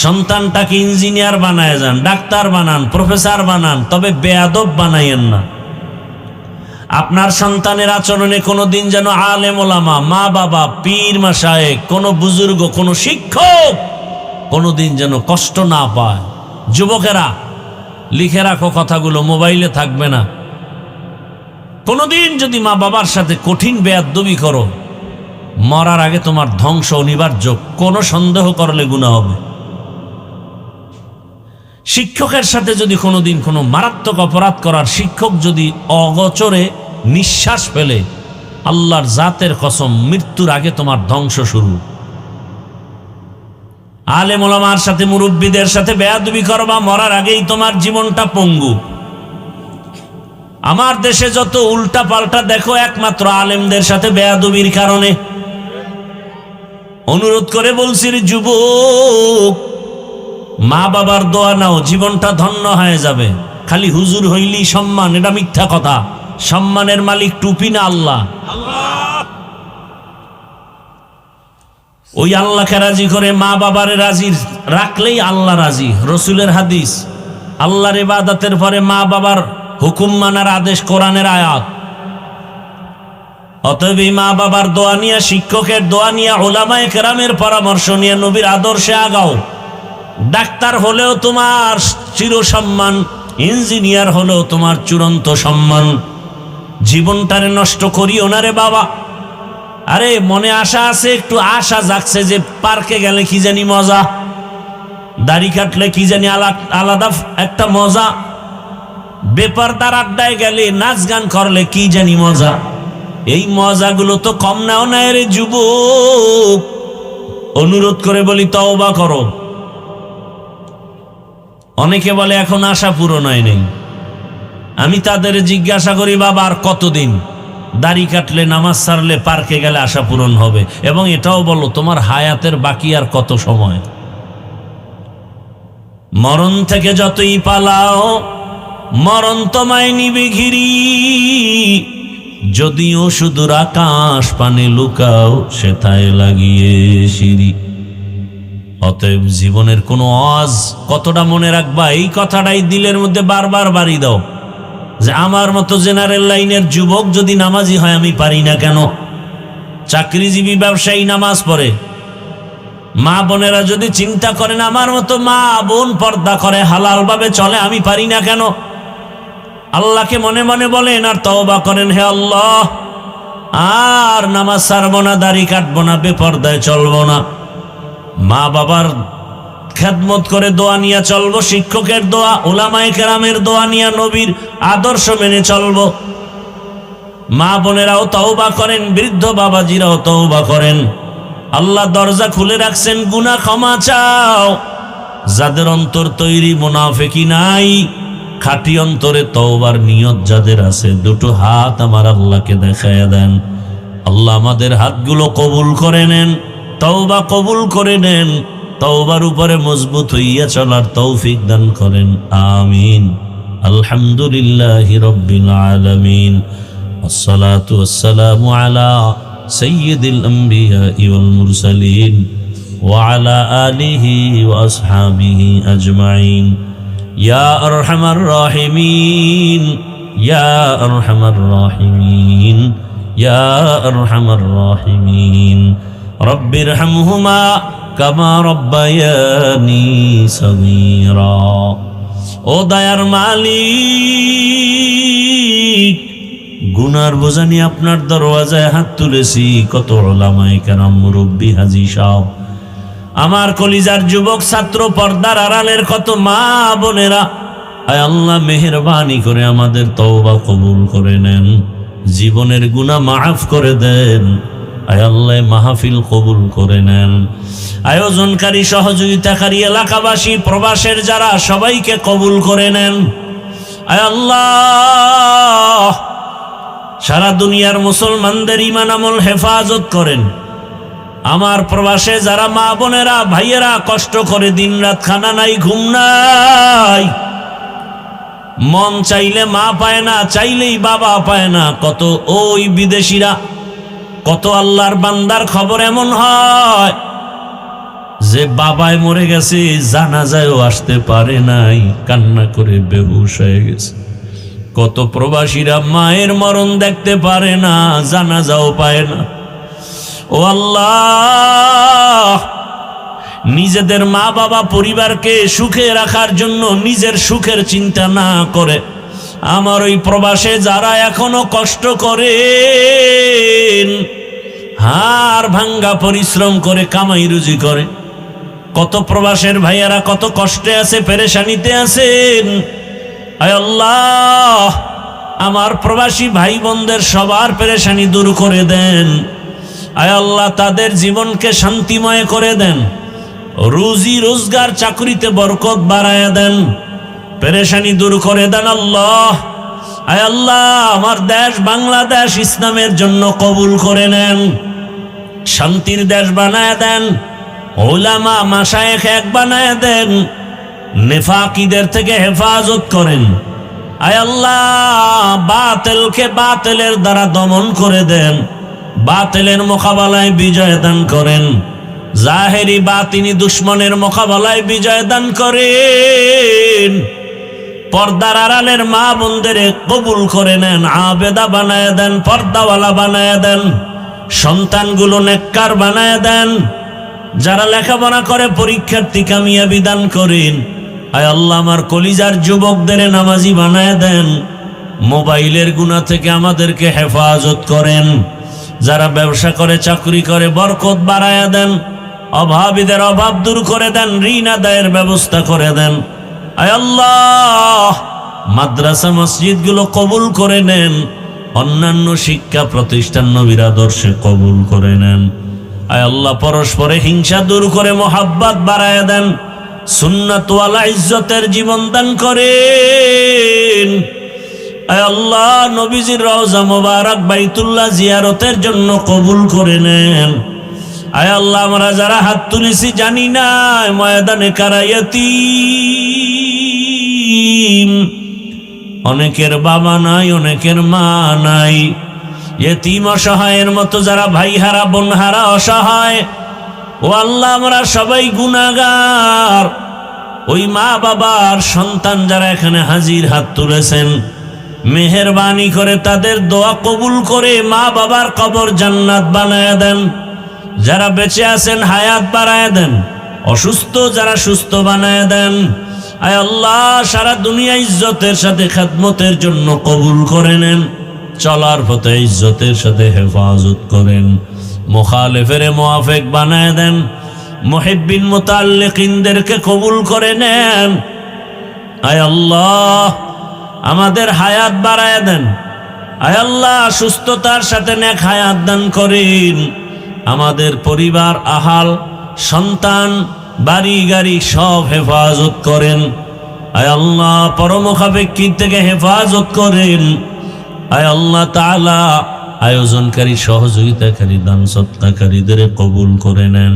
সন্তানটাকে ইঞ্জিনিয়ার বানায় যান, ডাক্তার বানান, প্রফেসর বানান, তবে বেয়াদব বানাইয়েন না। আপনার সন্তানের আচরণে কোনোদিন যেন আলেম ওলামা, মা বাবা, পীর মাশায়েখ, কোনো বুজুর্গ, কোনো শিক্ষক কোনোদিন যেন কষ্ট না পায়। যুবকেরা লিখে রাখো কথাগুলো, মোবাইলে থাকবে না। কোনোদিন যদি মা বাবার সাথে কঠিন বেয়াদবি করো, মরার আগে তোমার ধ্বংস অনিবার্য, কোনো সন্দেহ করলে গুনাহ হবে। শিক্ষকের সাথে যদি কোনোদিন কোনো মারাত্মক অপরাধ করার, শিক্ষক যদি অগোচরে নিঃশ্বাস ফেলে, আল্লাহর জাতের কসম মৃত্যুর আগে তোমার ধ্বংস শুরু। আলেম ওলামার সাথে, মুরব্বীদের সাথে বেয়াদবি করবা, মরার আগেই তোমার জীবনটা পঙ্গু। আমার দেশে যত উল্টা পাল্টা দেখো, একমাত্র আলেমদের সাথে বেয়াদবির কারণে। অনুরোধ করে বলছি রে যুবক, মা বাবার দোয়া নাও, জীবনটা ধন্য হয়ে যাবে। খালি হুজুর হইলি সম্মান, এটা মিথ্যা কথা। সম্মানের মালিক টুপি না আল্লাহ। ওই আল্লাহকে রাজি করে মা বাবারে রাজি রাখলেই আল্লাহ রাজি। রসুলের হাদিস, আল্লাহর ইবাদতের পরে মা বাবার হুকুম মানার আদেশ, কোরআনের আয়াত। অতএব মা বাবার দোয়া নিয়ে, শিক্ষকের দোয়া নিয়ে, উলামায়ে কেরামের পরামর্শ নিয়ে নবীর আদর্শে আগাও। ডাক্তার হলেও তোমার চির সম্মান, ইঞ্জিনিয়ার হলেও তোমার চূড়ান্ত সম্মান। জীবনটারে নষ্ট করিও না রে বাবা। আরে মনে আশা আছে, একটু আশা জাগছে যে পার্কে গেলে কি জানি মজা, দাড়ি কাটলে কি জানি আলাদা একটা মজা, বেপরদার আড্ডায় গেলে, নাচ গান করলে কি জানি মজা। এই মজাগুলো তো কম নাও না রে যুবক। অনুরোধ করে বলি, তওবা করো। অনেকে বলে এখন আশা পূরণ হয় নাই। আমি তাদের জিজ্ঞাসা করি, বাবা আর কতদিন? দাড়ি কাটলে, নামাজ ছাড়লে, পার্কে গেলে আশা পূরণ হবে? এবং এটাও বলো, তোমার হায়াতের বাকি আর কত সময়? মরণ থেকে যতই পালাও, মরণ তোমায় নিবে ঘিরি। যদিও সুদূর আকাশ পানে লুকাও, সেথায় লাগিয়ে সিঁড়ি। অতএব জীবনের কোনো আজ কতটা মনে রাখবা, এই কথাটাই দিলের মধ্যে বারবার বাড়ি দাও, যে আমার মতো জেনারেল লাইনের যুবক যদি নামাজি হয়, আমি পারি না কেন? চাকরিজীবী ব্যবসায়ী নামাজ পড়ে, মা বোনেরা যদি চিন্তা করেন আমার মতো মা বোন পর্দা করে, হালাল ভাবে চলে, আমি পারি না কেন? আল্লাহকে মনে মনে বলেন আর তওবা করেন, হে আল্লাহ, আর নামাজ ছাড়বো না, দাড়ি কাটবো না, বেপর্দায় চলবো না। মা বাবার খেদমত করে দোয়া নিয়ে চলবো, শিক্ষকের দোয়া, উলামায়ে কেরামের দোয়া নিয়ে নবীর আদর্শ মেনে চলবো। মা বোনেরাও তওবা করেন, বৃদ্ধ বাবাজিরাও তওবা করেন। আল্লাহ দরজা খুলে রাখছেন, গুনাহ ক্ষমা চাও। যাদের অন্তর তৈরি, মুনাফিকি নাই, খাঁটি অন্তরে তওবার নিয়ত যাদের আছে, দুটো হাত আমার আল্লাহকে দেখায়া দেন। আল্লাহ আমাদের হাতগুলো কবুল করে নেন, তওবা কবুল করে নেন, তওবার উপরে মজবুত হইয়া চলার তৌফিক দান করেন। আমিন। আলহামদুলিল্লাহি রাব্বিল আলামিন। আসসালাতু ওয়াসসালামু আলা সাইয়্যিদিল আমবিয়া ওয়াল মুরসালিন ওয়া আলা আলিহি ওয়া আসহাবিহি আজমাইন। ইয়া আরহামার রাহিমিন, ইয়া আরহামার রাহিমিন, ইয়া আরহামার রাহিমিন। রব্বিরহামহুমা কামা রব্বায়ানি সগীরা। ও দয়ার মালিক, গুনার বোঝা নিয়ে আপনার দরওয়াজায় হাত তুলেছি। কত উলামায়ে কেরাম, মুরব্বী, হাজী সাহেব, আমার কলিজার যুবক ছাত্র, পর্দার আড়ালের কত মা বোনেরা, আয় আল্লাহ মেহেরবানি করে আমাদের তওবা কবুল করে নেন, জীবনের গুনাহ মাফ করে দেন। আয় আল্লাহ মাহফিল কবুল করে নেন। আয়োজনকারী, সহযোগিতাকারী, এলাকাবাসী, প্রবাসের যারা, সবাইকে কবুল করে নেন। আয় আল্লাহ, সারা দুনিয়ার মুসলমানদের ঈমান আমল হেফাজত করেন। আমার প্রবাসে যারা মা বোনেরা ভাইয়েরা কষ্ট করে দিনরাত খানা নাই ঘুম নাই, মন চাইলে মা পায় না, চাইলেই বাবা পায় না, কত ওই বিদেশিরা, কত আল্লাহর বান্দার খবর এমন হয় যে বাবায় মরে গেছে, জানাজায়ও আসতে পারে নাই, কান্না করে বেহুশ হয়ে গেছে। কত প্রবাসীরা মায়ের মরণ দেখতে পারে না, জানাজাও পায় না। ও আল্লাহ, নিজেদের মা বাবা পরিবারকে সুখে রাখার জন্য নিজের সুখের চিন্তা না করে আমার ওই প্রবাসে যারা এখনো কষ্ট করেন, হাড় ভাঙ্গা পরিশ্রম করে কামাই রুজি করে, কত প্রবাসের ভাইয়ারা কত কষ্টে আছে, পেরেশানিতে আছেন। আয় আল্লাহ, আমার প্রবাসী ভাই বোনদের সবার পেরেশানি দূর করে দেন। আয় আল্লাহ, তাদের জীবনকে শান্তিময় করে দেন, রুজি রোজগার চাকরিতে বরকত বাড়ায় দেন, পেরেশানি দূর করে দেন আল্লাহ। আয় আল্লাহ, আমার দেশ বাংলাদেশ ইসলামের জন্য কবুল করে নেন, শান্তির দেশ বানায় দেন, উলামা মাশায়েখ এক বানায় দেন, নেফাকিদের থেকে হেফাজত করেন। আয় আল্লাহ, বাতিলকে বাতিলের দ্বারা দমন করে দেন, বাতিলের মোকাবেলায় বিজয় দান করেন, জাহেরি বাতিনি দুশ্মনের মোকাবেলায় বিজয় দান করেন। পর্দার আড়ালের মা বোনদের কবুল করে নেন, আবেদা বানায় দেন, পর্দাওয়ালা বানায় দেন, সন্তানগুলো নেককার বানায় দেন, যারা লেখাপড়া করে পরীক্ষার্থী কামিয়াবি দান করেন। আয় আল্লাহ, আমার কলিজার যুবকদের নামাজি বানায় দেন, মোবাইলের গুনাহ থেকে আমাদেরকে হেফাজত করেন, যারা ব্যবসা করে চাকরি করে বরকত বাড়ায় দেন, অভাবীদের অভাব দূর করে দেন, ঋণ আদায়ের ব্যবস্থা করে দেন। আয় আল্লাহ, মাদ্রাসা মসজিদগুলো কবুল করে নেন, অন্যান্য শিক্ষা প্রতিষ্ঠান নবীর আদর্শে কবুল করে নেন। আয় আল্লাহ, পরস্পরে হিংসা দূর করে মোহাব্বত বাড়ায় দেন, সুন্নাতওয়ালা ইজ্জতের জীবন দান করেন। আয় আল্লাহ, নবীজির রওজা মোবারক বাইতুল্লাহ জিয়ারতের জন্য কবুল করে নেন। আয় আল্লাহ, আমরা যারা হাত তুলেছি জানি না ময়দানে কারা ইয়তীম, অনেকের বাবা নাই, অনেকের মা নাই, ইয়তীম অসহায়ের মতো যারা ভাই হারা বোন হারা অসহায়, ও আল্লাহ, আমরা সবাই গুনাহগার। ওই মা বাবার সন্তান যারা এখানে হাজির হাত তুলেছেন, মেহেরবানি করে তাদের দোয়া কবুল করে মা বাবার কবর জান্নাত বানায় দেন। যারা বেঁচে আছেন হায়াত বাড়ায় দেন, অসুস্থ যারা সুস্থ বানায় দেন। আয় আল্লাহ, সারা দুনিয়া ইজ্জতের সাথে খেদমতের জন্য কবুল করে নেন, চলার পথে ইজ্জতের সাথে হেফাজত করেন, মুখালেফের মুআফিক বানায় দেন, মুহিব্বিন মুতাআল্লিকিনদেরকে কবুল করে নেন। আয় আল্লাহ, আমাদের হায়াত বাড়ায় দেন। আয় আল্লাহ, সুস্থতার সাথে নেক হায়াত দান করেন। আমাদের পরিবার, আহাল, সন্তান, বাড়ি গাড়ি সব হেফাজত করেন। আয় আল্লাহ, পরমুখাপেক্ষী থেকে হেফাজত করেন। আয় আল্লাহ তাআলা, আয়োজনকারী সহযোগিতাকারী দান সৎকারীদের কবুল করে নেন,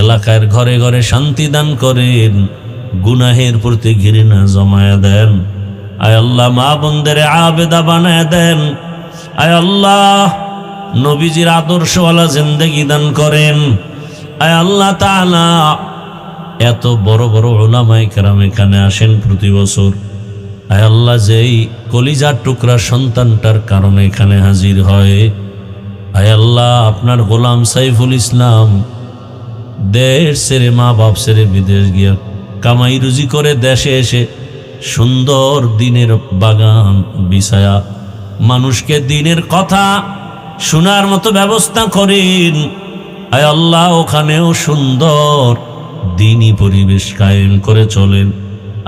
এলাকার ঘরে ঘরে শান্তি দান করেন, গুনাহের প্রতি ঘৃণা জমায়া দেন। আয় আল্লাহ, মা বোনদের আবেদা বানায় দেন। আয় আল্লাহ, নবীজির আদর্শওয়ালা জিন্দেগি দান করেন। আয় আল্লাহ তাআলা, এত বড় বড় উলামায়ে কেরাম এখানে আসেন প্রতি বছর। আয় আল্লাহ, যেই কলিজার টুকরা সন্তানটার কারণে এখানে হাজির হয়, আয় আল্লাহ, আপনার গোলাম সাইফুল ইসলাম দেশ ছেড়ে, মা বাপ ছেড়ে বিদেশ গিয়া কামাই রুজি করে দেশে এসে সুন্দর দিনের বাগান বিছায়া মানুষকে দিনের কথা শোনার মতো ব্যবস্থা করেন। আয় আল্লাহ, ওখানেও সুন্দর দিনী পরিবেশ কায়েম করে চলেন।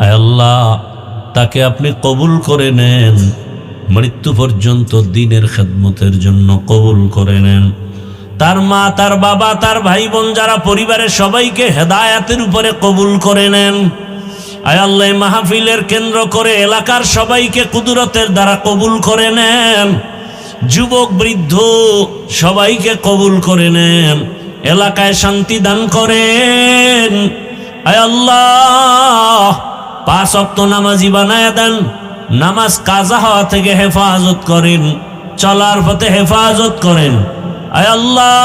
আয় আল্লাহ, তাকে আপনি কবুল করে নেন, মৃত্যু পর্যন্ত দিনের খেদমতের জন্য কবুল করে নেন। তার মা, তার বাবা, তার ভাই বোন যারা পরিবারের সবাইকে হেদায়েতের উপরে কবুল করে নেন। আয় আল্লাহ মাহফিলের কেন্দ্র করে এলাকার সবাইকে কুদরতের দ্বারা কবুল করে নেন, যুবক বৃদ্ধ সবাইকে কবুল করে নেন, এলাকায় শান্তি দান করেন। আয় আল্লাহ 5 ওয়াক্ত নামাজি বানায় দেন, নামাজ কাজা হওয়া থেকে হেফাজত করেন, চলার পথে হেফাজত করেন। আয় আল্লাহ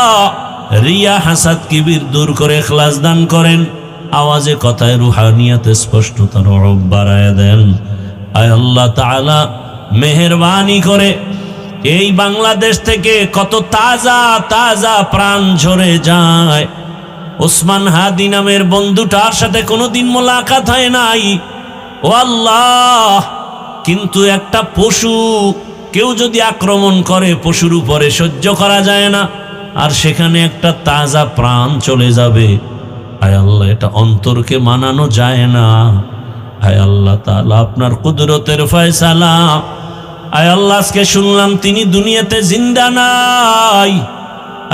রিয়া হাসাদ কিবির দূর করে ইখলাস দান করেন, আওয়াজে কথায় রুহানিয়াতে স্পষ্টতার রব বাড়ায় দেন। আয় আল্লাহ তাআলা মেহেরবানি করে এই বাংলাদেশ থেকে কত তাজা তাজা প্রাণ ঝরে যায়। ওসমান হাদি নামের বন্ধুটার সাথে কোনোদিন মোলাকাত হয় নাই, ও আল্লাহ, কিন্তু একটা পশু কেউ যদি আক্রমণ করে পশুর উপরে সহ্য করা যায় না, আর সেখানে একটা তাজা প্রাণ চলে যাবে। আয় আল্লাহ এটা অন্তরকে মানানো যায় না। আয় আল্লাহ তাআলা আপনার কুদরতের ফয়সালা। আয় আল্লাহ আজকে শুনলাম তিনি দুনিয়াতে জিন্দা নাই।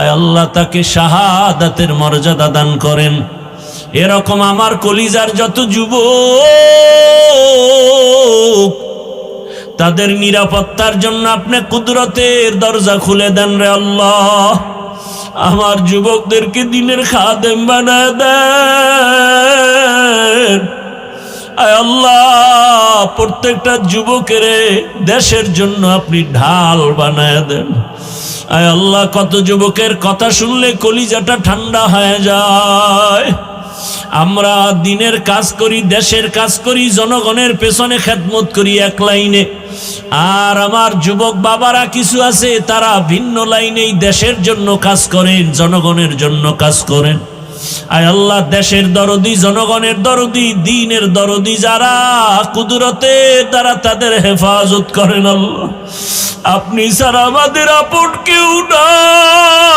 আয় আল্লাহ তাকে শাহাদাতের মর্যাদা দান করেন। এরকম আমার কলিজার যত যুবক তাদের নিরাপত্তার জন্য আপনি কুদরতের দরজা খুলে দেন রে আল্লাহ। আমার যুবকদেরকে দিনের খাদেম বানায় দেন। আয় আল্লাহ প্রত্যেকটা যুবকের দেশের জন্য আপনি ঢাল বানায় দেন। আয় আল্লাহ কত যুবকের কথা শুনলে কলিজাটা ঠান্ডা হয়ে যায়। আমরা দিনের কাজ করি, দেশের কাজ করি, জনগণের পেছনে খেদমত করি এক লাইনে, আর আমার যুবক বাবারা কিছু আছে তারা ভিন্ন লাইনেই দেশের জন্য কাজ করেন, জনগণের জন্য কাজ করেন। আয় আল্লাহ দেশের দরদি, জনগণের দরদি, দ্বীনের দরদি যারা, কুদরতের দ্বারা তাদের হেফাজত করেন আল্লাহ। আপনি ছাড়া আমাদের আপন কেউ নাই,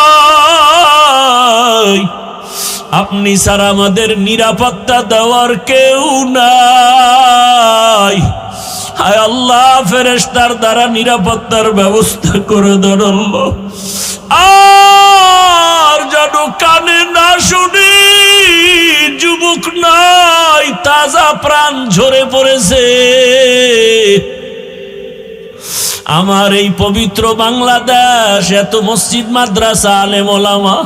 আপনি ছাড়া আমাদের নিরাপত্তা দেওয়ার কেউ নাই। হায় আল্লাহ ফেরেশতার দ্বারা নিরাপত্তার ব্যবস্থা করে দেন আল্লাহ। আর যেন কানে না শুনি, যুবক নাই, তাজা প্রাণ ঝরে পড়েছে। আমার এই পবিত্র বাংলাদেশ, এত মসজিদ মাদ্রাসা আলেম ওলামা,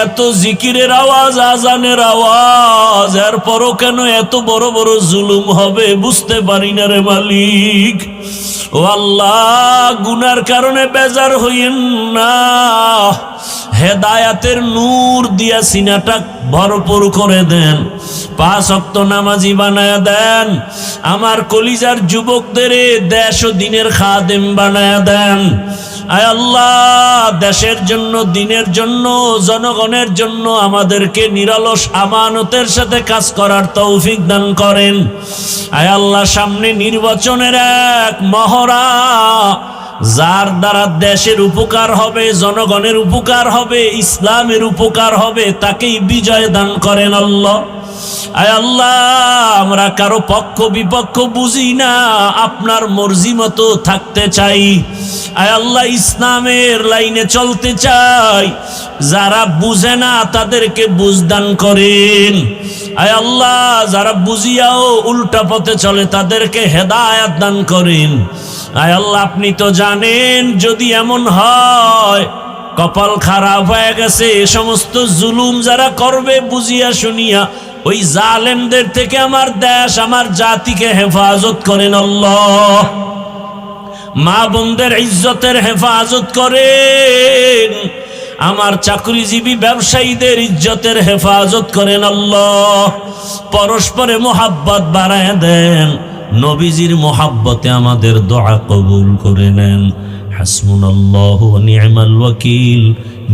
এত জিকিরের আওয়াজ, আজানের আওয়াজ, এরপরও কেন এত বড় বড় জুলুম হবে বুঝতে পারি না রে মালিক। ও আল্লাহ গুনার কারণে বেজার হইয়েন না, হেদায়াতের নূর দিয়া সিনাটা ভরপুর করে দেন, 5 ওয়াক্ত নামাজি বানায়া দেন। আমার কলিজার যুবকদের দেশ ও দিনের খাদেম বানায়া দেন। আয় আল্লাহ দেশের জন্য, দিনের জন্য, জনগণের জন্য আমাদেরকে নিরলস আমানতের সাথে কাজ করার তৌফিক দান করেন। আয় আল্লাহ সামনে নির্বাচনের এক মহড়া, যার দ্বারা দেশের উপকার হবে, জনগণের উপকার হবে, ইসলামের উপকার হবে, তাকেই বিজয় দান করেন আল্লাহ। আয় আল্লাহ আমরা কারো পক্ষ বিপক্ষ বুঝি না, আপনার মর্জি মতো থাকতে চাই। আয় আল্লাহ ইসলামের লাইনে চলতে চাই, যারা বুঝে না তাদেরকে বুঝ দান করেন। আয় আল্লাহ যারা বুঝিয়াও উল্টা পথে চলে তাদেরকে হেদায়াত দান করেন। আয় আল্লাহ আপনি তো জানেন, যদি এমন হয় কপাল খারাপ হয়ে গেছে, এ সমস্ত জুলুম যারা করবে বুঝিয়া শুনিয়া, ওই জালেমদের থেকে আমার দেশ, আমার জাতিকে হেফাজত করেন আল্লাহ। মা বোনদের ইজ্জতের হেফাজত করেন, আমার চাকরিজীবী ব্যবসায়ীদের ইজ্জতের হেফাজত করেন আল্লাহ। পরস্পরে মোহাব্বত বাড়ায় দেন, নবীজির মোহাব্বতে আমাদের দোয়া কবুল করে নেন। হাসবুনাল্লাহু ওয়া নি'মাল ওয়াকিল,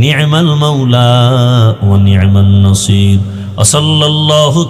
নি'মাল মাওলা ওয়া নি'মান নাসির। ওয়া সাল্লাল্লাহু